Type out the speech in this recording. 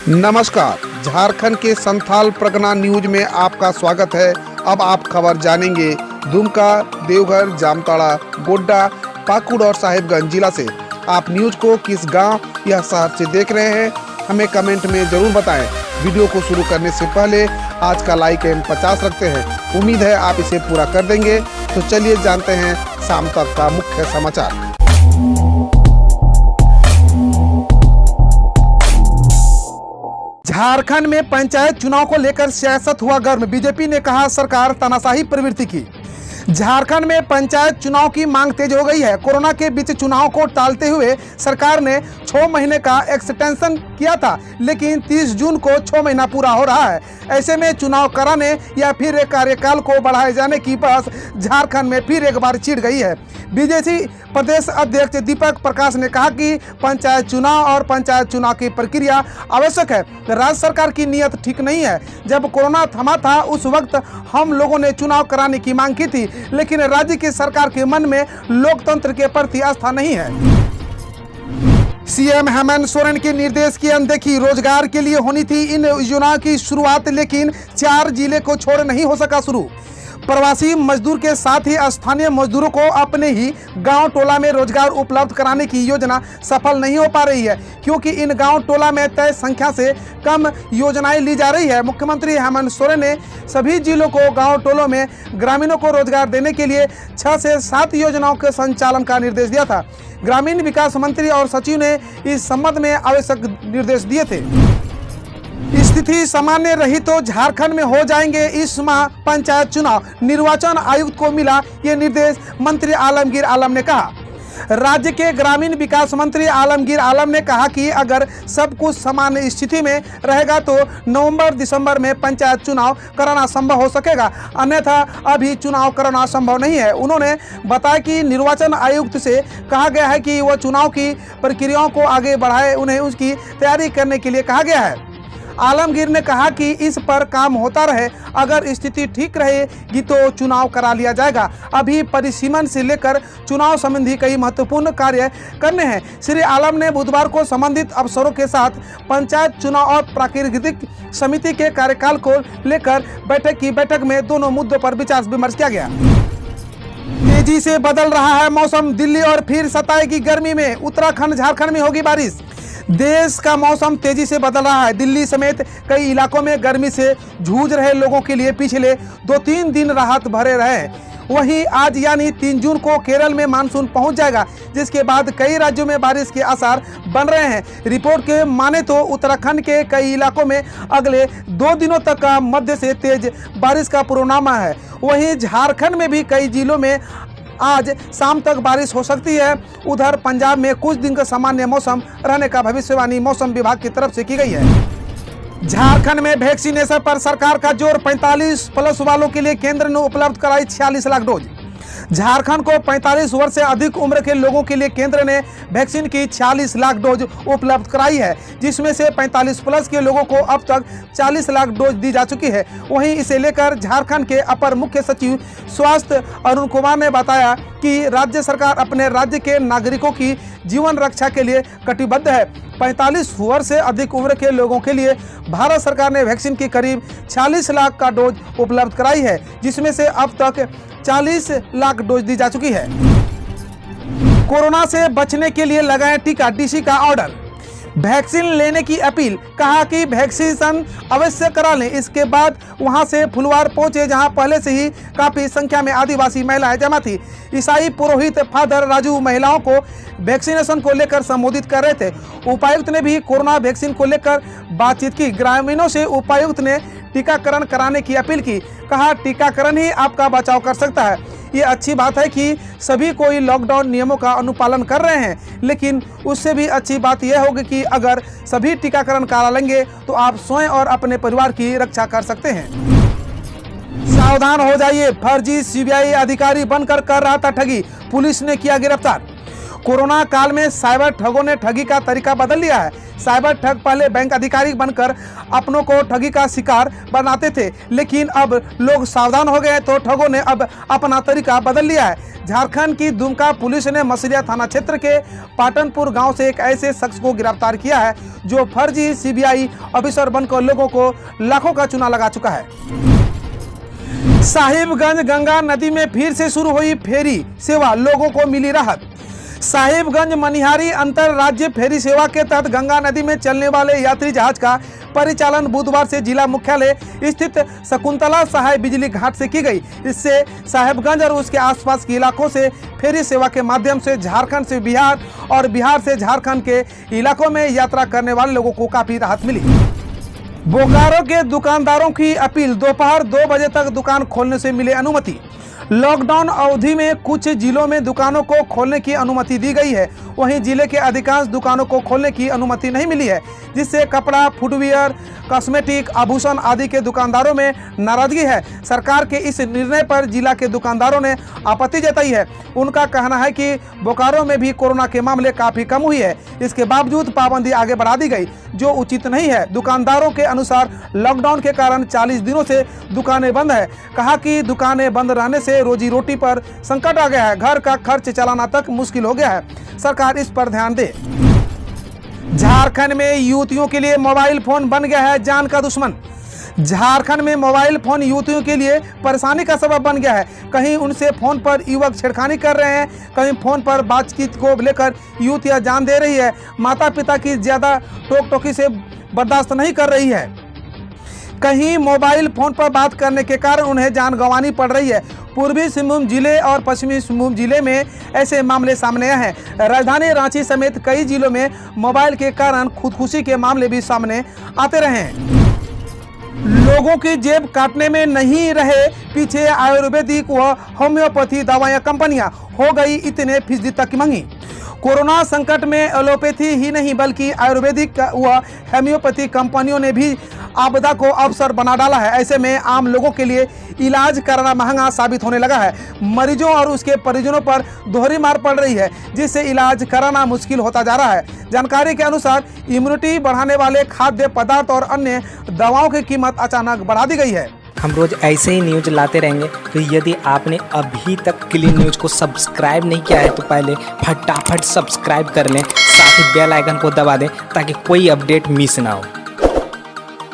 नमस्कार, झारखंड के संथाल परगना न्यूज में आपका स्वागत है। अब आप खबर जानेंगे दुमका, देवघर, जामताड़ा, गोड्डा, पाकुड़ और साहिबगंज जिला से। आप न्यूज को किस गांव या शहर से देख रहे हैं, हमें कमेंट में जरूर बताएं। वीडियो को शुरू करने से पहले आज का लाइक एम 50 रखते हैं। उम्मीद है आप इसे पूरा कर देंगे। तो चलिए जानते हैं शाम तक का मुख्य समाचार। झारखंड में पंचायत चुनाव को लेकर सियासत हुआ गर्म। बीजेपी ने कहा सरकार तानाशाही प्रवृत्ति की। झारखंड में पंचायत चुनाव की मांग तेज हो गई है। कोरोना के बीच चुनाव को टालते हुए सरकार ने 6 महीने का एक्सटेंशन किया था, लेकिन 30 जून को 6 महीना पूरा हो रहा है। ऐसे में चुनाव कराने या फिर कार्यकाल को बढ़ाए जाने की बहस झारखंड में फिर एक बार छिड़ गई है। बीजेपी प्रदेश अध्यक्ष दीपक प्रकाश ने कहा कि पंचायत चुनाव और पंचायत चुनाव की प्रक्रिया आवश्यक है। राज्य सरकार की नीयत ठीक नहीं है। जब कोरोना थमा था उस वक्त हम लोगों ने चुनाव कराने की मांग की थी, लेकिन राज्य की सरकार के मन में लोकतंत्र के प्रति आस्था नहीं है। सीएम हेमंत सोरेन के निर्देश की अनदेखी। रोजगार के लिए होनी थी इन योजनाओं की शुरुआत, लेकिन 4 जिले को छोड़ नहीं हो सका शुरू। प्रवासी मजदूर के साथ ही स्थानीय मजदूरों को अपने ही गांव टोला में रोजगार उपलब्ध कराने की योजना सफल नहीं हो पा रही है, क्योंकि इन गांव टोला में तय संख्या से कम योजनाएं ली जा रही है। मुख्यमंत्री हेमंत सोरेन ने सभी जिलों को गांव टोलों में ग्रामीणों को रोजगार देने के लिए 6 से 7 योजनाओं के संचालन का निर्देश दिया था। ग्रामीण विकास मंत्री और सचिव ने इस संबंध में आवश्यक निर्देश दिए थे। स्थिति सामान्य रही तो झारखंड में हो जाएंगे इस माह पंचायत चुनाव। निर्वाचन आयुक्त को मिला ये निर्देश, मंत्री आलमगीर आलम ने कहा। राज्य के ग्रामीण विकास मंत्री आलमगीर आलम ने कहा कि अगर सब कुछ सामान्य स्थिति में रहेगा तो नवंबर-दिसंबर में पंचायत चुनाव कराना संभव हो सकेगा, अन्यथा अभी चुनाव कराना संभव नहीं है। उन्होंने बताया कि निर्वाचन आयुक्त से कहा गया है कि वह चुनाव की प्रक्रियाओं को आगे बढ़ाए, उन्हें उसकी तैयारी करने के लिए कहा गया है। आलमगीर ने कहा कि इस पर काम होता रहे, अगर स्थिति ठीक रहेगी तो चुनाव करा लिया जाएगा। अभी परिसीमन से लेकर चुनाव संबंधी कई महत्वपूर्ण कार्य करने हैं। श्री आलम ने बुधवार को संबंधित अफसरों के साथ पंचायत चुनाव और प्राकृतिक समिति के कार्यकाल को लेकर बैठक में दोनों मुद्दों पर विचार विमर्श किया गया। तेजी से बदल रहा है मौसम। दिल्ली और फिर सताएगी गर्मी में। उत्तराखंड, झारखंड में होगी बारिश। देश का मौसम तेजी से बदल रहा है। दिल्ली समेत कई इलाकों में गर्मी से जूझ रहे लोगों के लिए पिछले 2-3 दिन राहत भरे रहे। वहीं आज यानी 3 जून को केरल में मानसून पहुंच जाएगा, जिसके बाद कई राज्यों में बारिश के आसार बन रहे हैं। रिपोर्ट के माने तो उत्तराखंड के कई इलाकों में अगले 2 दिनों तक का मध्य से तेज बारिश का पूर्वानुमान है। वहीं झारखंड में भी कई जिलों में आज शाम तक बारिश हो सकती है। उधर पंजाब में कुछ दिन का सामान्य मौसम रहने का भविष्यवाणी मौसम विभाग की तरफ से की गई है। झारखंड में वैक्सीनेशन पर सरकार का जोर। 45+ वालों के लिए केंद्र ने उपलब्ध कराई 46 लाख डोज। झारखंड को 45 वर्ष से अधिक उम्र के लोगों के लिए केंद्र ने वैक्सीन की 46 लाख डोज उपलब्ध कराई है, जिसमें से 45+ के लोगों को अब तक 40 लाख डोज दी जा चुकी है। वहीं इसे लेकर झारखंड के अपर मुख्य सचिव स्वास्थ्य अरुण कुमार ने बताया कि राज्य सरकार अपने राज्य के नागरिकों की जीवन रक्षा के लिए कटिबद्ध है। 45 वर्ष से अधिक उम्र के लोगों के लिए भारत सरकार ने वैक्सीन की करीब 46 लाख का डोज उपलब्ध कराई है, जिसमें से अब तक 40 लाख डोज दी जा चुकी है। कोरोना से बचने के लिए लगाएं टीका, डीसी का ऑर्डर। वैक्सीन लेने की अपील। कहा कि वैक्सीनेशन अवश्य करा लें। इसके बाद वहां से फुलवार पहुंचे, जहां पहले से ही काफी संख्या में आदिवासी महिलाएं जमा थी। ईसाई पुरोहित फादर राजू महिलाओं को वैक्सीनेशन को लेकर संबोधित कर रहे थे। उपायुक्त ने भी कोरोना वैक्सीन को लेकर बातचीत की। ग्रामीणों से उपायुक्त ने टीकाकरण कराने की अपील की। कहा टीकाकरण ही आपका बचाव कर सकता है। ये अच्छी बात है कि सभी कोई लॉकडाउन नियमों का अनुपालन कर रहे हैं, लेकिन उससे भी अच्छी बात यह होगी कि अगर सभी टीकाकरण करा लेंगे तो आप स्वयं और अपने परिवार की रक्षा कर सकते हैं। सावधान हो जाइए, फर्जी सीबीआई अधिकारी बनकर कर रहा था ठगी, पुलिस ने किया गिरफ्तार। कोरोना काल में साइबर ठगों ने ठगी का तरीका बदल लिया है। साइबर ठग पहले बैंक अधिकारी बनकर अपनों को ठगी का शिकार बनाते थे, लेकिन अब लोग सावधान हो गए तो ठगों ने अब अपना तरीका बदल लिया है। झारखंड की दुमका पुलिस ने मसलिया थाना क्षेत्र के पाटनपुर गांव से एक ऐसे शख्स को गिरफ्तार किया है जो फर्जी सीबीआई ऑफिसर बनकर लोगों को लाखों का चूना लगा चुका है। साहिबगंज गंगा नदी में फिर से शुरू हुई फेरी सेवा, लोगों को मिली राहत। साहिबगंज मनिहारी अंतर राज्य फेरी सेवा के तहत गंगा नदी में चलने वाले यात्री जहाज का परिचालन बुधवार से जिला मुख्यालय स्थित शकुंतला सहाय बिजली घाट से की गई। इससे साहिबगंज और उसके आसपास के इलाकों से फेरी सेवा के माध्यम से झारखंड से बिहार और बिहार से झारखंड के इलाकों में यात्रा करने वाले लोगों को काफी राहत मिली। बोकारो के दुकानदारों की अपील, दोपहर 2 बजे तक दुकान खोलने से मिले अनुमति। लॉकडाउन अवधि में कुछ जिलों में दुकानों को खोलने की अनुमति दी गई है, वहीं जिले के अधिकांश दुकानों को खोलने की अनुमति नहीं मिली है, जिससे कपड़ा, फुटवियर, कॉस्मेटिक, आभूषण आदि के दुकानदारों में नाराजगी है। सरकार के इस निर्णय पर जिला के दुकानदारों ने आपत्ति जताई है। उनका कहना है कि बोकारो में भी कोरोना के मामले काफी कम हुई है, इसके बावजूद पाबंदी आगे बढ़ा दी गई, जो उचित नहीं है। दुकानदारों के अनुसार लॉकडाउन के कारण 40 दिनों से दुकानें बंद है। कहा कि दुकानें बंद रहने से रोजी रोटी पर संकट आ गया है, घर का खर्च चलाना तक मुश्किल हो गया है। सरकार इस पर ध्यान दे। झारखंड में युवतियों के लिए मोबाइल फोन बन गया है जान का दुश्मन। झारखंड में मोबाइल फोन युवतियों के लिए परेशानी का सबब बन गया है। कहीं उनसे फोन पर युवक छेड़खानी कर रहे हैं, कहीं फोन पर बातचीत को लेकर युवतियां जान दे रही है। माता पिता की ज्यादा टोक टोकी से बर्दाश्त नहीं कर रही है, कहीं मोबाइल फोन पर बात करने के कारण उन्हें जान गंवानी पड़ रही है। पूर्वी सिंहभूम जिले और पश्चिमी सिंहभूम जिले में ऐसे मामले सामने आए हैं। राजधानी रांची समेत कई जिलों में मोबाइल के कारण खुदकुशी के मामले भी सामने आते रहे हैं। लोगों की जेब काटने में नहीं रहे पीछे आयुर्वेदिक व होम्योपैथी दवाइयां कंपनियां, हो गई इतने फीसदी तक महंगी। कोरोना संकट में एलोपैथी ही नहीं बल्कि आयुर्वेदिक व होम्योपैथी कंपनियों ने भी आपदा को अवसर बना डाला है। ऐसे में आम लोगों के लिए इलाज कराना महंगा साबित होने लगा है। मरीजों और उसके परिजनों पर दोहरी मार पड़ रही है, जिससे इलाज कराना मुश्किल होता जा रहा है। जानकारी के अनुसार इम्यूनिटी बढ़ाने वाले खाद्य पदार्थ और अन्य दवाओं की कीमत अचानक बढ़ा दी गई है। हम रोज ऐसे ही न्यूज लाते रहेंगे, तो यदि आपने अभी तक क्लीन न्यूज को सब्सक्राइब नहीं किया है तो पहले फटाफट सब्सक्राइब कर लें, साथ ही बेल आइकन को दबा दें ताकि कोई अपडेट मिस ना हो।